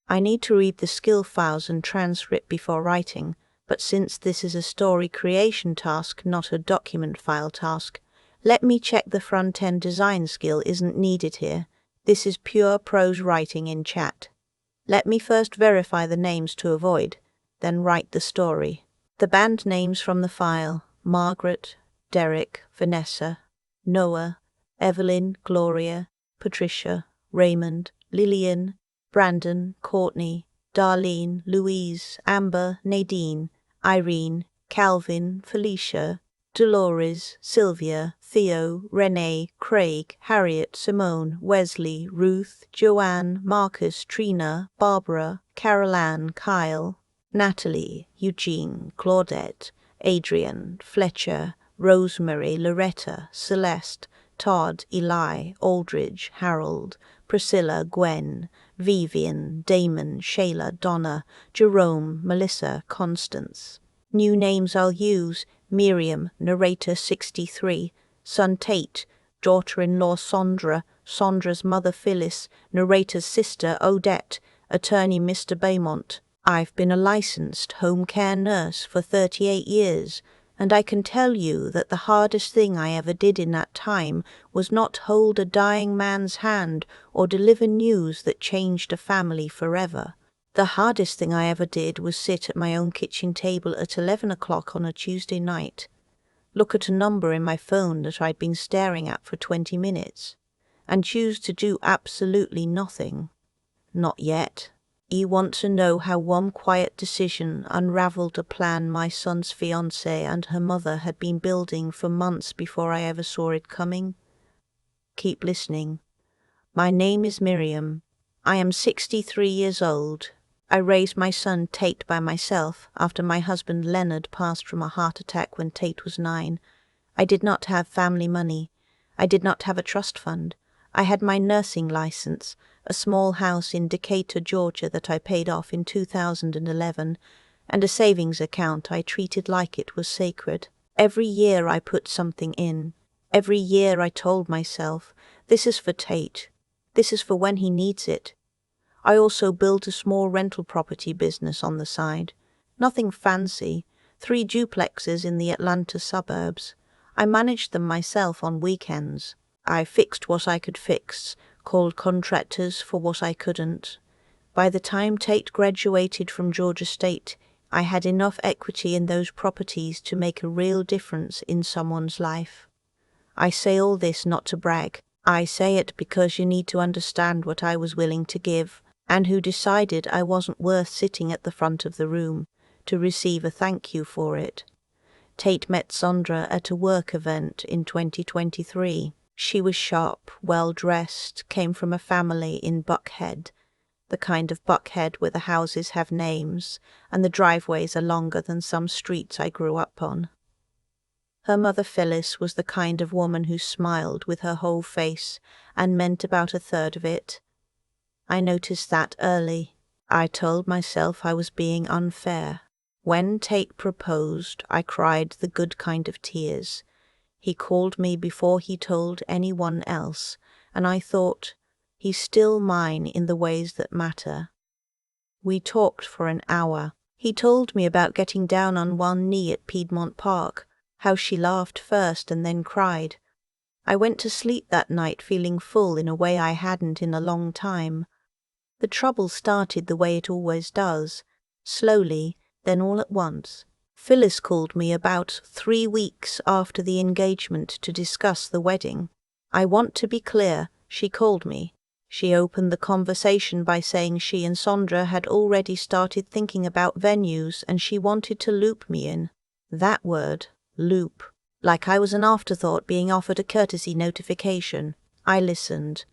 I need to read the skill files and transcript before writing, but since this is a story creation task, not a document file task, let me check the front-end design skill isn't needed here. This is pure prose writing in chat. Let me first verify the names to avoid, then write the story. The band names from the file: Margaret, Derek, Vanessa, Noah, Evelyn, Gloria, Patricia, Raymond, Lillian, Brandon, Courtney, Darlene, Louise, Amber, Nadine, Irene, Calvin, Felicia, Dolores, Sylvia, Theo, Renee, Craig, Harriet, Simone, Wesley, Ruth, Joanne, Marcus, Trina, Barbara, Carol Ann, Kyle, Natalie, Eugene, Claudette, Adrian, Fletcher, Rosemary, Loretta, Celeste, Todd, Eli, Aldridge, Harold, Priscilla, Gwen, Vivian, Damon, Shayla, Donna, Jerome, Melissa, Constance. New names I'll use: Miriam, narrator 63, son Tate, daughter-in-law Sondra, Sondra's mother Phyllis, narrator's sister Odette, attorney Mr. Beaumont. I've been a licensed home care nurse for 38 years, and I can tell you that the hardest thing I ever did in that time was not hold a dying man's hand or deliver news that changed a family forever. The hardest thing I ever did was sit at my own kitchen table at 11 o'clock on a Tuesday night, look at a number in my phone that I'd been staring at for 20 minutes, and choose to do absolutely nothing. Not yet. You want to know how one quiet decision unraveled a plan my son's fiancée and her mother had been building for months before I ever saw it coming? Keep listening. My name is Miriam. I am 63 years old. I raised my son Tate by myself after my husband Leonard passed from a heart attack when Tate was 9. I did not have family money. I did not have a trust fund. I had my nursing license, a small house in Decatur, Georgia that I paid off in 2011, and a savings account I treated like it was sacred. Every year I put something in. Every year I told myself, this is for Tate. This is for when he needs it. I also built a small rental property business on the side. Nothing fancy, 3 duplexes in the Atlanta suburbs. I managed them myself on weekends. I fixed what I could fix, called contractors for what I couldn't. By the time Tate graduated from Georgia State, I had enough equity in those properties to make a real difference in someone's life. I say all this not to brag. I say it because you need to understand what I was willing to give, and who decided I wasn't worth sitting at the front of the room to receive a thank you for it. Tate met Sondra at a work event in 2023. She was sharp, well-dressed, came from a family in Buckhead, the kind of Buckhead where the houses have names and the driveways are longer than some streets I grew up on. Her mother Phyllis was the kind of woman who smiled with her whole face and meant about a third of it. I noticed that early. I told myself I was being unfair. When Tate proposed, I cried the good kind of tears. He called me before he told anyone else, and I thought, he's still mine in the ways that matter. We talked for an hour. He told me about getting down on one knee at Piedmont Park, how she laughed first and then cried. I went to sleep that night feeling full in a way I hadn't in a long time. The trouble started the way it always does, slowly, then all at once. Phyllis called me about 3 weeks after the engagement to discuss the wedding. I want to be clear, she called me. She opened the conversation by saying she and Sondra had already started thinking about venues and she wanted to loop me in. That word, loop. Like I was an afterthought being offered a courtesy notification. I listened.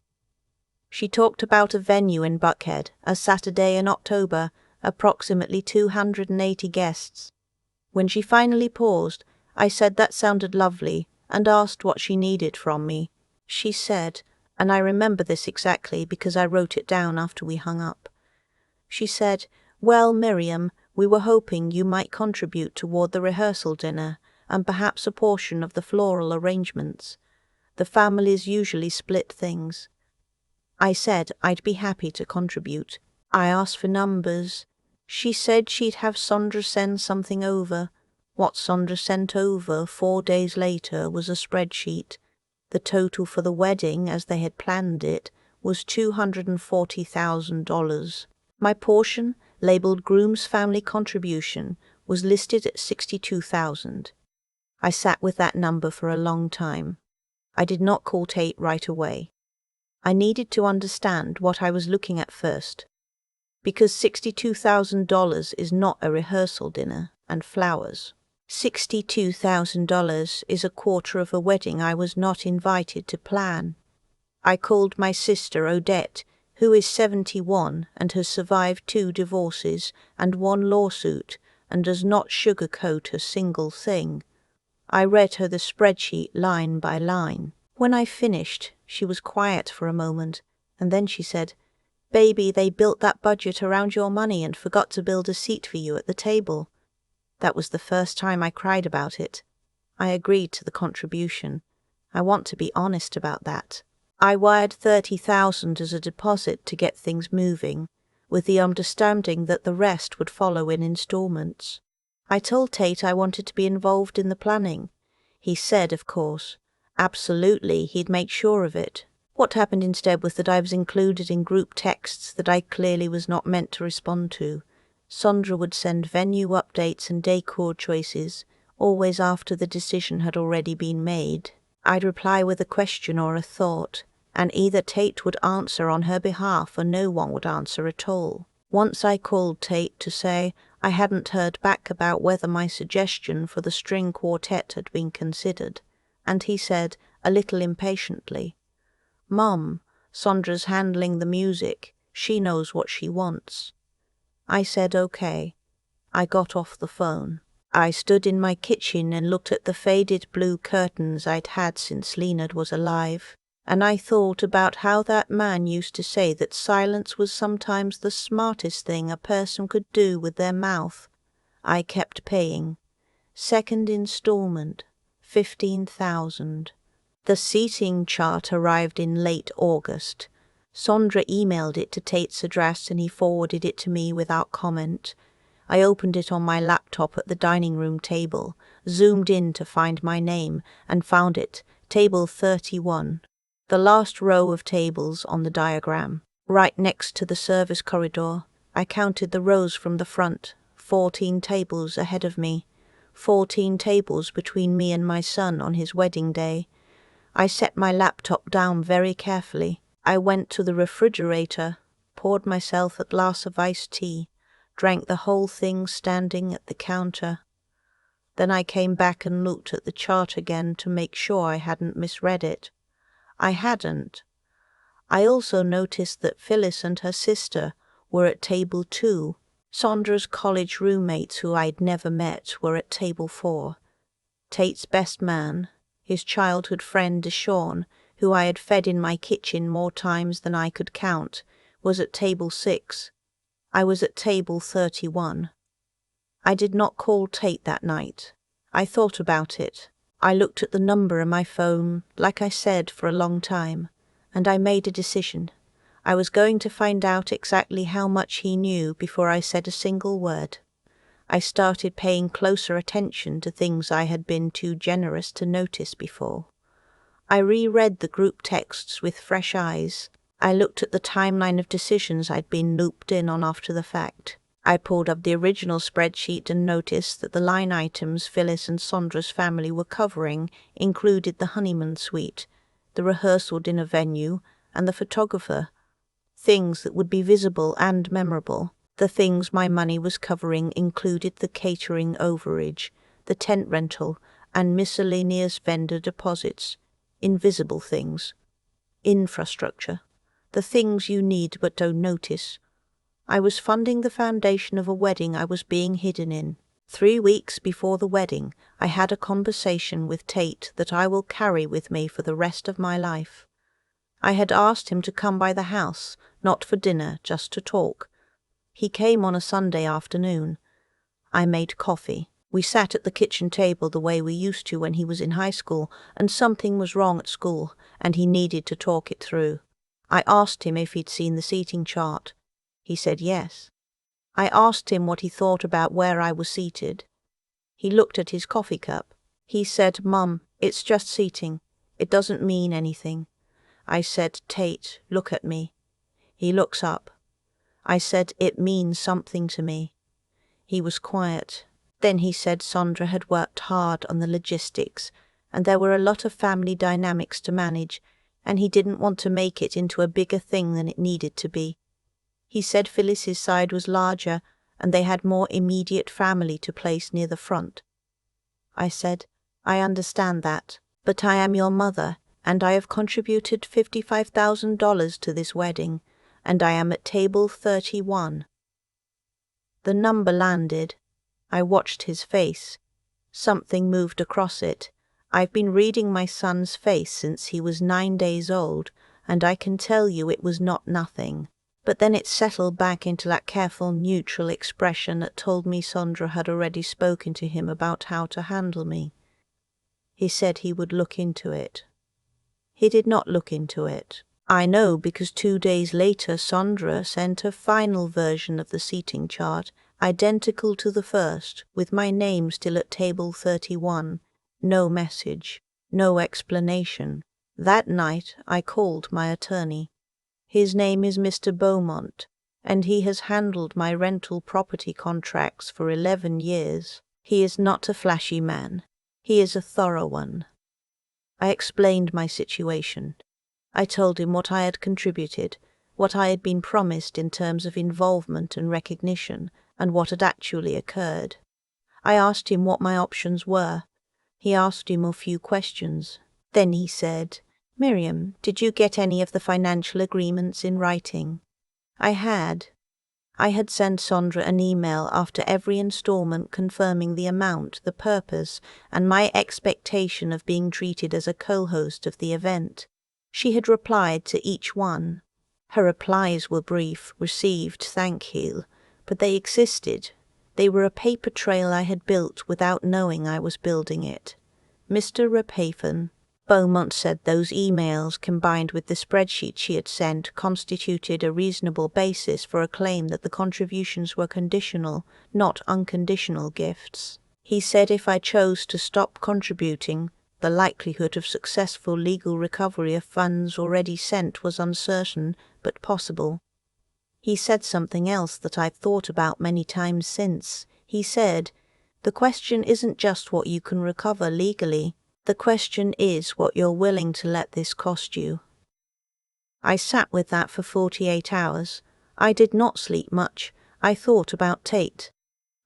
She talked about a venue in Buckhead, a Saturday in October, approximately 280 guests. When she finally paused, I said that sounded lovely and asked what she needed from me. She said, and I remember this exactly because I wrote it down after we hung up. She said, "Well, Miriam, we were hoping you might contribute toward the rehearsal dinner and perhaps a portion of the floral arrangements. The families usually split things." I said I'd be happy to contribute. I asked for numbers. She said she'd have Sondra send something over. What Sondra sent over 4 days later was a spreadsheet. The total for the wedding, as they had planned it, was $240,000. My portion, labeled groom's family contribution, was listed at $62,000. I sat with that number for a long time. I did not call Tate right away. I needed to understand what I was looking at first. Because $62,000 is not a rehearsal dinner and flowers. $62,000 is a quarter of a wedding I was not invited to plan. I called my sister Odette, who is 71 and has survived 2 divorces and 1 lawsuit and does not sugarcoat a single thing. I read her the spreadsheet line by line. When I finished, she was quiet for a moment, and then she said, "Baby, they built that budget around your money and forgot to build a seat for you at the table." That was the first time I cried about it. I agreed to the contribution. I want to be honest about that. I wired $30,000 as a deposit to get things moving, with the understanding that the rest would follow in installments. I told Tate I wanted to be involved in the planning. He said, of course, absolutely, he'd make sure of it. What happened instead was that I was included in group texts that I clearly was not meant to respond to. Sondra would send venue updates and decor choices, always after the decision had already been made. I'd reply with a question or a thought, and either Tate would answer on her behalf or no one would answer at all. Once I called Tate to say I hadn't heard back about whether my suggestion for the string quartet had been considered, and he said, a little impatiently, "Mom, Sondra's handling the music. She knows what she wants." I said okay. I got off the phone. I stood in my kitchen and looked at the faded blue curtains I'd had since Leonard was alive, and I thought about how that man used to say that silence was sometimes the smartest thing a person could do with their mouth. I kept paying. Second installment, $15,000. The seating chart arrived in late August. Sondra emailed it to Tate's address and he forwarded it to me without comment. I opened it on my laptop at the dining room table, zoomed in to find my name, and found it, table 31. The last row of tables on the diagram. Right next to the service corridor, I counted the rows from the front, 14 tables ahead of me, 14 tables between me and my son on his wedding day. I set my laptop down very carefully. I went to the refrigerator, poured myself a glass of iced tea, drank the whole thing standing at the counter. Then I came back and looked at the chart again to make sure I hadn't misread it. I hadn't. I also noticed that Phyllis and her sister were at table 2. Sondra's college roommates who I'd never met were at table 4. Tate's best man, his childhood friend Deshawn, who I had fed in my kitchen more times than I could count, was at table 6. I was at table 31. I did not call Tate that night. I thought about it. I looked at the number on my phone, like I said, for a long time, and I made a decision. I was going to find out exactly how much he knew before I said a single word. I started paying closer attention to things I had been too generous to notice before. I reread the group texts with fresh eyes. I looked at the timeline of decisions I'd been looped in on after the fact. I pulled up the original spreadsheet and noticed that the line items Phyllis and Sondra's family were covering included the honeymoon suite, the rehearsal dinner venue, and the photographer. Things that would be visible and memorable. The things my money was covering included the catering overage, the tent rental, and miscellaneous vendor deposits. Invisible things. Infrastructure. The things you need but don't notice. I was funding the foundation of a wedding I was being hidden in. 3 weeks before the wedding, I had a conversation with Tate that I will carry with me for the rest of my life. I had asked him to come by the house, not for dinner, just to talk. He came on a Sunday afternoon. I made coffee. We sat at the kitchen table the way we used to when he was in high school, and something was wrong at school, and he needed to talk it through. I asked him if he'd seen the seating chart. He said yes. I asked him what he thought about where I was seated. He looked at his coffee cup. He said, "Mum, it's just seating. It doesn't mean anything." I said, "Tate, look at me." He looks up. I said, "It means something to me." He was quiet. Then he said Sandra had worked hard on the logistics, and there were a lot of family dynamics to manage, and he didn't want to make it into a bigger thing than it needed to be. He said Phyllis's side was larger, and they had more immediate family to place near the front. I said, "I understand that, but I am your mother, and I have contributed $55,000 to this wedding, and I am at table 31. The number landed. I watched his face. Something moved across it. I've been reading my son's face since he was 9 days old, and I can tell you it was not nothing. But then it settled back into that careful, neutral expression that told me Sandra had already spoken to him about how to handle me. He said he would look into it. He did not look into it. I know because 2 days later Sandra sent a final version of the seating chart, identical to the first, with my name still at table 31. No message, no explanation. That night I called my attorney. His name is Mr. Beaumont, and he has handled my rental property contracts for 11 years. He is not a flashy man. He is a thorough one. I explained my situation. I told him what I had contributed, what I had been promised in terms of involvement and recognition, and what had actually occurred. I asked him what my options were. He asked him a few questions. Then he said, "Miriam, did you get any of the financial agreements in writing?" I had. I had sent Sandra an email after every installment confirming the amount, the purpose, and my expectation of being treated as a co-host of the event. She had replied to each one. Her replies were brief, received, thank you, but they existed. They were a paper trail I had built without knowing I was building it. Mr. Rephaven. Beaumont said those emails, combined with the spreadsheet she had sent, constituted a reasonable basis for a claim that the contributions were conditional, not unconditional gifts. He said if I chose to stop contributing, the likelihood of successful legal recovery of funds already sent was uncertain, but possible. He said something else that I've thought about many times since. He said, "The question isn't just what you can recover legally. The question is what you're willing to let this cost you." I sat with that for 48 hours. I did not sleep much. I thought about Tate.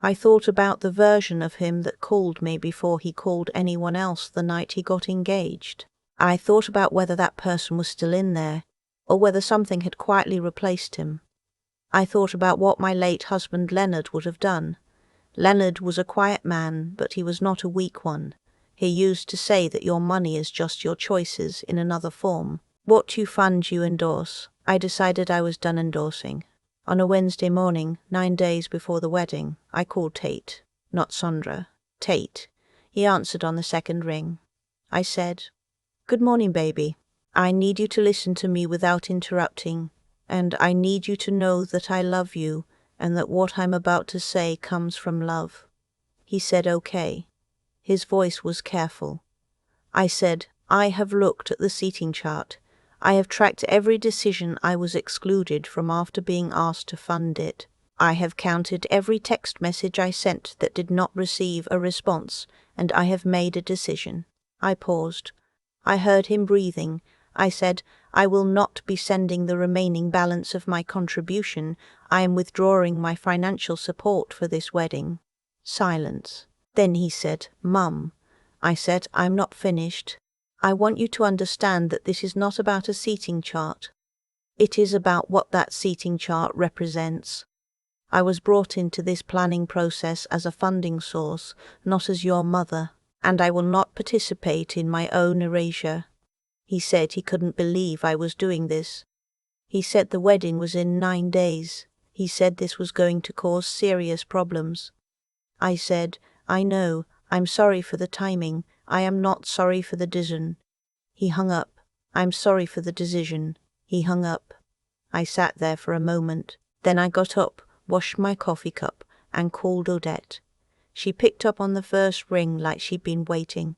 I thought about the version of him that called me before he called anyone else the night he got engaged. I thought about whether that person was still in there, or whether something had quietly replaced him. I thought about what my late husband Leonard would have done. Leonard was a quiet man, but he was not a weak one. He used to say that your money is just your choices in another form. What you fund you endorse. I decided I was done endorsing. On a Wednesday morning, 9 days before the wedding, I called Tate. Not Sandra. Tate. He answered on the second ring. I said, "Good morning, baby. I need you to listen to me without interrupting, and I need you to know that I love you and that what I'm about to say comes from love." He said, "Okay." His voice was careful. I said, "I have looked at the seating chart. I have tracked every decision I was excluded from after being asked to fund it. I have counted every text message I sent that did not receive a response, and I have made a decision." I paused. I heard him breathing. I said, "I will not be sending the remaining balance of my contribution. I am withdrawing my financial support for this wedding." Silence. Then he said, "Mum." I said, "I'm not finished. I want you to understand that this is not about a seating chart. It is about what that seating chart represents. I was brought into this planning process as a funding source, not as your mother, and I will not participate in my own erasure." He said he couldn't believe I was doing this. He said the wedding was in 9 days. He said this was going to cause serious problems. I said, "I know. I'm sorry for the timing. I am not sorry for the decision." He hung up. "I'm sorry for the decision." He hung up. I sat there for a moment. Then I got up, washed my coffee cup, and called Odette. She picked up on the first ring like she'd been waiting.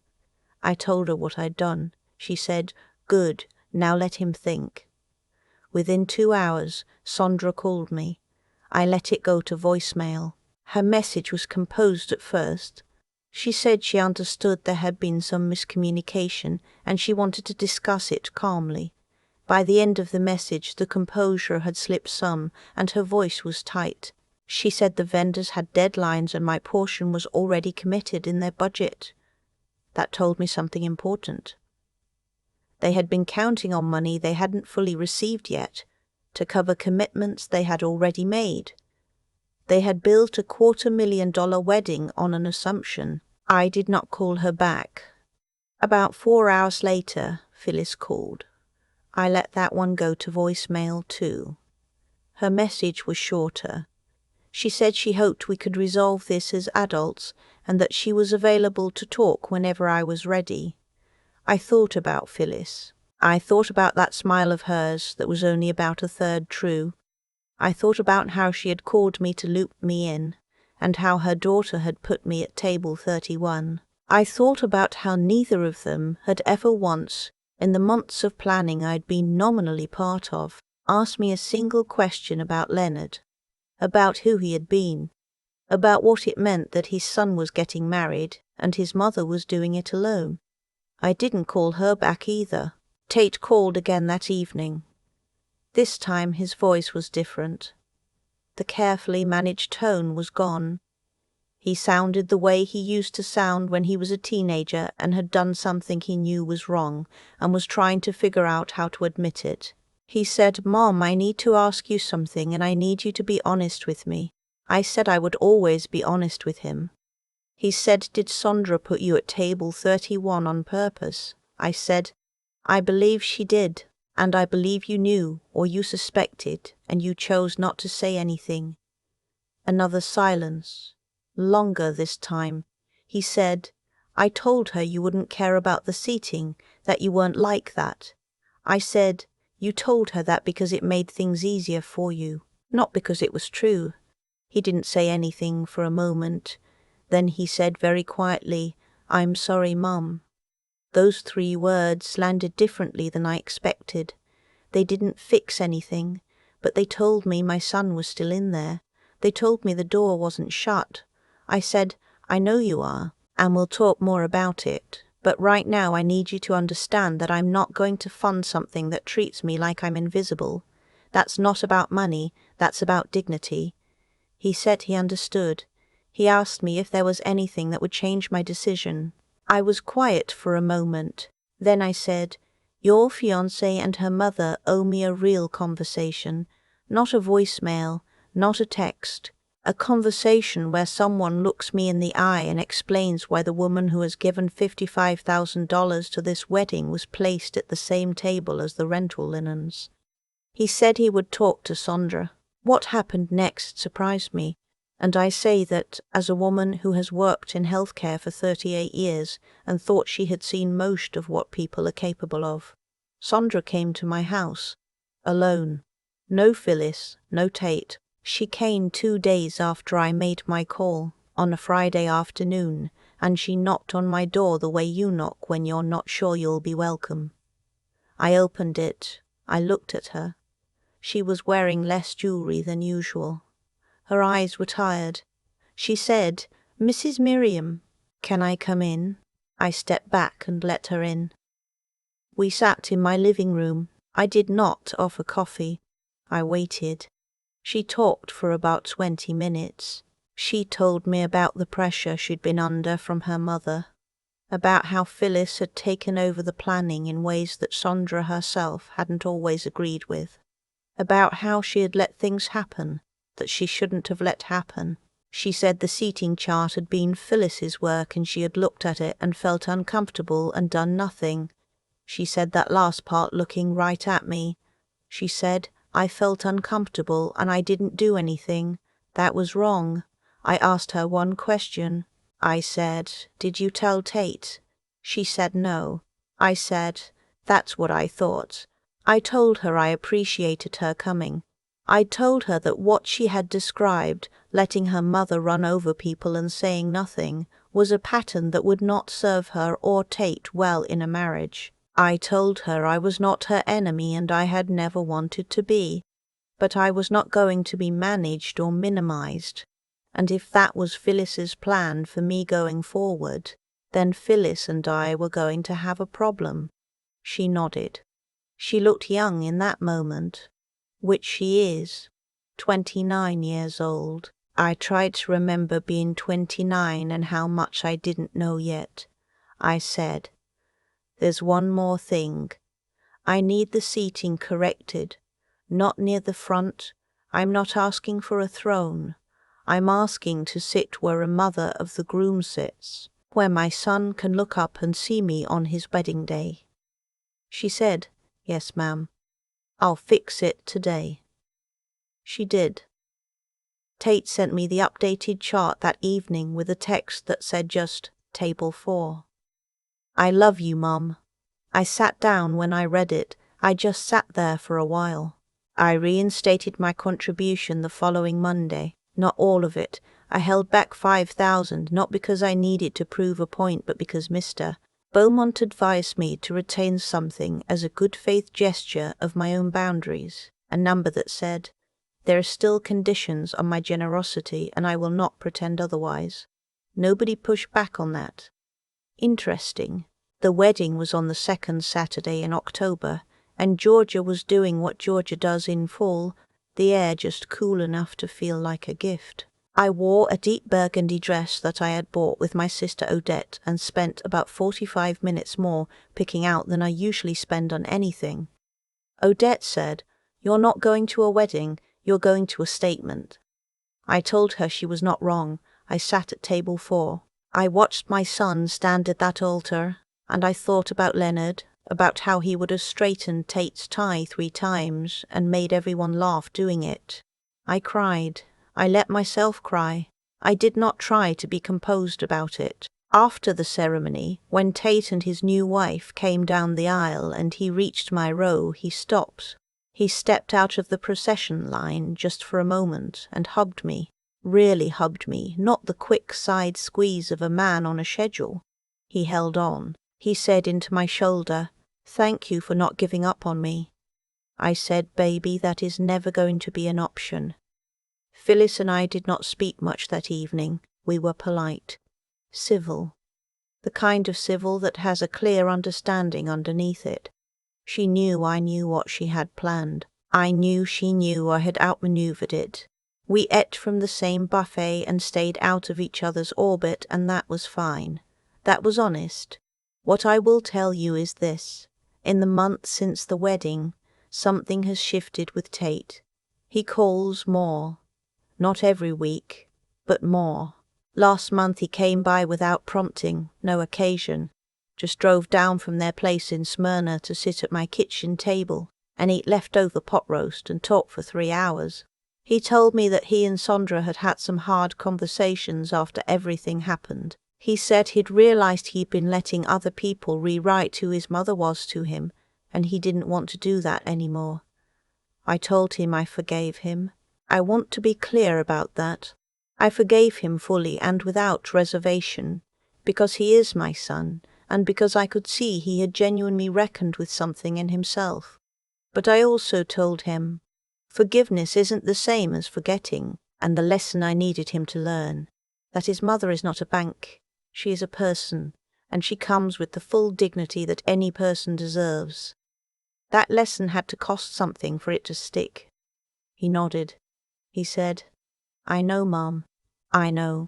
I told her what I'd done. She said, "Good, now let him think." Within 2 hours, Sondra called me. I let it go to voicemail. Her message was composed at first. She said she understood there had been some miscommunication and she wanted to discuss it calmly. By the end of the message, the composure had slipped some and her voice was tight. She said the vendors had deadlines and my portion was already committed in their budget. That told me something important. They had been counting on money they hadn't fully received yet to cover commitments they had already made. They had built a $250,000 wedding on an assumption. I did not call her back. About 4 hours later, Phyllis called. I let that one go to voicemail too. Her message was shorter. She said she hoped we could resolve this as adults and that she was available to talk whenever I was ready. I thought about Phyllis. I thought about that smile of hers that was only about a third true. I thought about how she had called me to loop me in, and how her daughter had put me at table 31. I thought about how neither of them had ever once, in the months of planning I'd been nominally part of, asked me a single question about Leonard, about who he had been, about what it meant that his son was getting married and his mother was doing it alone. I didn't call her back either. Tate called again that evening. This time his voice was different. The carefully managed tone was gone. He sounded the way he used to sound when he was a teenager and had done something he knew was wrong and was trying to figure out how to admit it. He said, "Mom, I need to ask you something and I need you to be honest with me." I said I would always be honest with him. He said, "Did Sondra put you at table 31 on purpose?" I said, "I believe she did, and I believe you knew, or you suspected, and you chose not to say anything." Another silence, longer this time. He said, "I told her you wouldn't care about the seating, that you weren't like that." I said, "You told her that because it made things easier for you, not because it was true." He didn't say anything for a moment. Then he said very quietly, "I'm sorry, Mum." Those 3 words landed differently than I expected. They didn't fix anything, but they told me my son was still in there. They told me the door wasn't shut. I said, "I know you are, and we'll talk more about it. But right now I need you to understand that I'm not going to fund something that treats me like I'm invisible. That's not about money, that's about dignity." He said he understood. He asked me if there was anything that would change my decision. I was quiet for a moment. Then I said, "Your fiancée and her mother owe me a real conversation, not a voicemail, not a text. A conversation where someone looks me in the eye and explains why the woman who has given $55,000 to this wedding was placed at the same table as the rental linens." He said he would talk to Sondra. What happened next surprised me, and I say that as a woman who has worked in healthcare for 38 years and thought she had seen most of what people are capable of. Sondra came to my house, alone. No Phyllis, no Tate. She came 2 days after I made my call, on a Friday afternoon, and she knocked on my door the way you knock when you're not sure you'll be welcome. I opened it. I looked at her. She was wearing less jewelry than usual. Her eyes were tired. She said, "Mrs. Miriam, can I come in?" I stepped back and let her in. We sat in my living room. I did not offer coffee. I waited. She talked for about 20 minutes. She told me about the pressure she'd been under from her mother, about how Phyllis had taken over the planning in ways that Sondra herself hadn't always agreed with, about how she had let things happen that she shouldn't have let happen. She said the seating chart had been Phyllis's work and she had looked at it and felt uncomfortable and done nothing. She said that last part looking right at me. She said, "I felt uncomfortable and I didn't do anything. That was wrong." I asked her one question. I said, "Did you tell Tate?" She said no. I said, "That's what I thought." I told her I appreciated her coming. I told her that what she had described, letting her mother run over people and saying nothing, was a pattern that would not serve her or Tate well in a marriage. I told her I was not her enemy and I had never wanted to be, but I was not going to be managed or minimized. And if that was Phyllis's plan for me going forward, then Phyllis and I were going to have a problem. She nodded. She looked young in that moment, which she is, 29 years old. I tried to remember being 29 and how much I didn't know yet. I said, "There's one more thing. I need the seating corrected. Not near the front. I'm not asking for a throne. I'm asking to sit where a mother of the groom sits, where my son can look up and see me on his wedding day." She said, "Yes, ma'am. I'll fix it today." She did. Tate sent me the updated chart that evening with a text that said just Table 4. "I love you, Mum." I sat down when I read it. I just sat there for a while. I reinstated my contribution the following Monday. Not all of it. I held back $5,000, not because I needed to prove a point, but because Mr. Beaumont advised me to retain something as a good faith gesture of my own boundaries, a number that said, "There are still conditions on my generosity and I will not pretend otherwise." Nobody pushed back on that. Interesting. The wedding was on the second Saturday in October, and Georgia was doing what Georgia does in fall, the air just cool enough to feel like a gift. I wore a deep burgundy dress that I had bought with my sister Odette and spent about 45 minutes more picking out than I usually spend on anything. Odette said, "You're not going to a wedding, you're going to a statement." I told her she was not wrong. I sat at table 4. I watched my son stand at that altar, and I thought about Leonard, about how he would have straightened Tate's tie 3 times and made everyone laugh doing it. I cried. I let myself cry. I did not try to be composed about it. After the ceremony, when Tate and his new wife came down the aisle and he reached my row, he stopped. He stepped out of the procession line just for a moment and hugged me. Really hugged me, not the quick side squeeze of a man on a schedule. He held on. He said into my shoulder, "Thank you for not giving up on me." I said, "Baby, that is never going to be an option." Phyllis and I did not speak much that evening. We were polite. Civil. The kind of civil that has a clear understanding underneath it. She knew I knew what she had planned. I knew she knew I had outmaneuvered it. We ate from the same buffet and stayed out of each other's orbit, and that was fine. That was honest. What I will tell you is this. In the months since the wedding, something has shifted with Tate. He calls more. Not every week, but more. Last month he came by without prompting, no occasion. Just drove down from their place in Smyrna to sit at my kitchen table and eat leftover pot roast and talk for 3 hours. He told me that he and Sondra had had some hard conversations after everything happened. He said he'd realized he'd been letting other people rewrite who his mother was to him, and he didn't want to do that anymore. I told him I forgave him. I want to be clear about that. I forgave him fully and without reservation, because he is my son, and because I could see he had genuinely reckoned with something in himself. But I also told him, forgiveness isn't the same as forgetting, and the lesson I needed him to learn, that his mother is not a bank. She is a person, and she comes with the full dignity that any person deserves. That lesson had to cost something for it to stick. He nodded. He said, "I know, Mom. I know."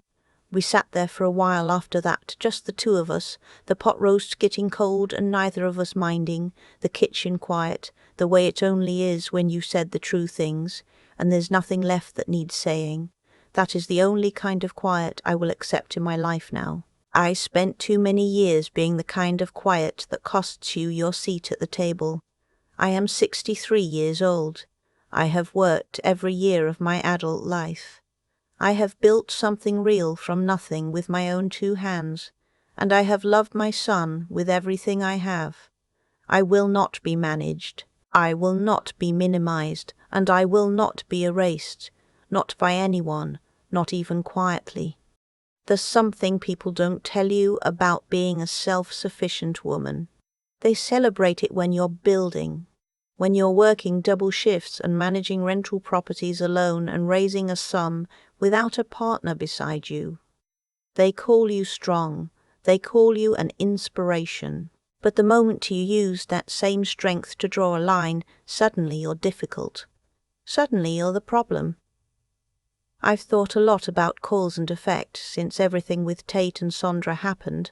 We sat there for a while after that, just the two of us, the pot roast getting cold and neither of us minding, the kitchen quiet, the way it only is when you said the true things, and there's nothing left that needs saying. That is the only kind of quiet I will accept in my life now. I spent too many years being the kind of quiet that costs you your seat at the table. I am 63 years old. I have worked every year of my adult life. I have built something real from nothing with my own 2 hands, and I have loved my son with everything I have. I will not be managed. I will not be minimized. and I will not be erased, not by anyone, not even quietly. There's something people don't tell you about being a self-sufficient woman. They celebrate it when you're building, when you're working double shifts and managing rental properties alone and raising a son without a partner beside you. They call you strong. They call you an inspiration. But the moment you use that same strength to draw a line, suddenly you're difficult. Suddenly you're the problem. I've thought a lot about cause and effect since everything with Tate and Sondra happened,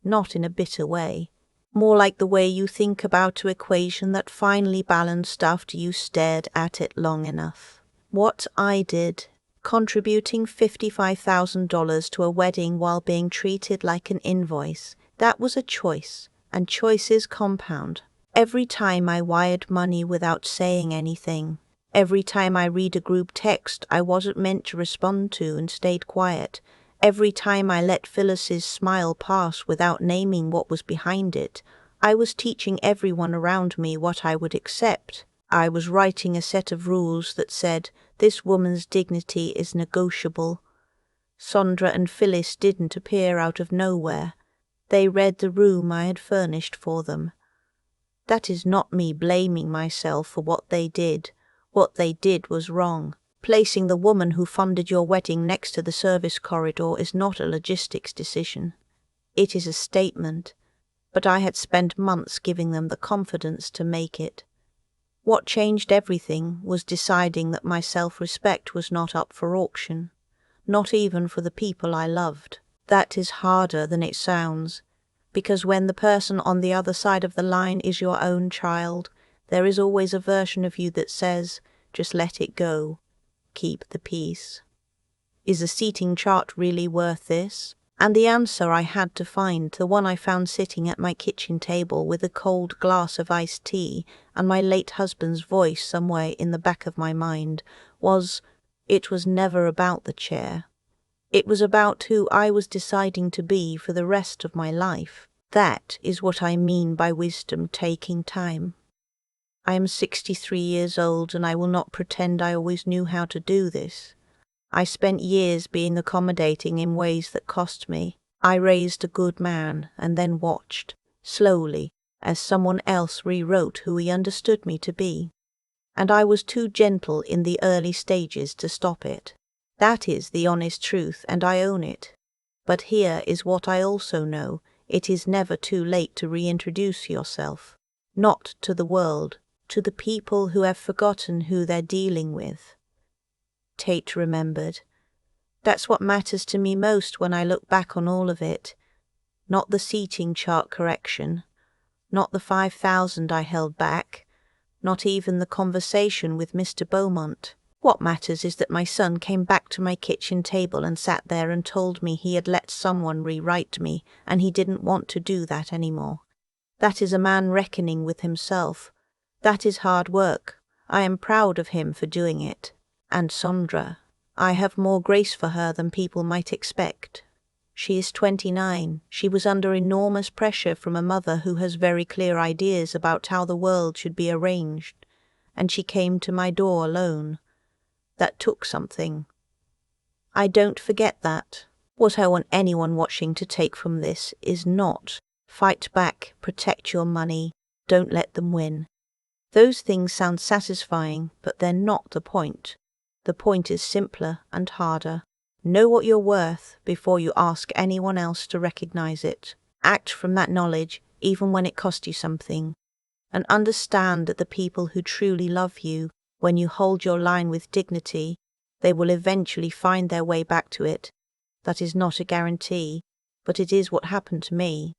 not in a bitter way. More like the way you think about an equation that finally balanced after you stared at it long enough. What I did, contributing $55,000 to a wedding while being treated like an invoice, that was a choice, and choices compound. Every time I wired money without saying anything, every time I read a group text I wasn't meant to respond to and stayed quiet, every time I let Phyllis's smile pass without naming what was behind it, I was teaching everyone around me what I would accept. I was writing a set of rules that said, this woman's dignity is negotiable. Sondra and Phyllis didn't appear out of nowhere. They read the room I had furnished for them. That is not me blaming myself for what they did. What they did was wrong. Placing the woman who funded your wedding next to the service corridor is not a logistics decision. It is a statement, but I had spent months giving them the confidence to make it. What changed everything was deciding that my self-respect was not up for auction, not even for the people I loved. That is harder than it sounds, because when the person on the other side of the line is your own child, there is always a version of you that says, just let it go, keep the peace. Is a seating chart really worth this? And the answer I had to find, the one I found sitting at my kitchen table with a cold glass of iced tea and my late husband's voice somewhere in the back of my mind, was, it was never about the chair. It was about who I was deciding to be for the rest of my life. That is what I mean by wisdom taking time. I am 63 years old and I will not pretend I always knew how to do this. I spent years being accommodating in ways that cost me. I raised a good man and then watched, slowly, as someone else rewrote who he understood me to be. And I was too gentle in the early stages to stop it. That is the honest truth, and I own it. But here is what I also know. It is never too late to reintroduce yourself. Not to the world, to the people who have forgotten who they're dealing with. Tate remembered. That's what matters to me most when I look back on all of it. Not the seating chart correction, not the 5,000 I held back, not even the conversation with Mr. Beaumont. What matters is that my son came back to my kitchen table and sat there and told me he had let someone rewrite me, and he didn't want to do that anymore. That is a man reckoning with himself. That is hard work. I am proud of him for doing it. And Sondra, I have more grace for her than people might expect. She is 29. She was under enormous pressure from a mother who has very clear ideas about how the world should be arranged, and she came to my door alone. That took something. I don't forget that. What I want anyone watching to take from this is not fight back, protect your money, don't let them win. Those things sound satisfying, but they're not the point. The point is simpler and harder. Know what you're worth before you ask anyone else to recognize it. Act from that knowledge, even when it costs you something. And understand that the people who truly love you, when you hold your line with dignity, they will eventually find their way back to it. That is not a guarantee, but it is what happened to me.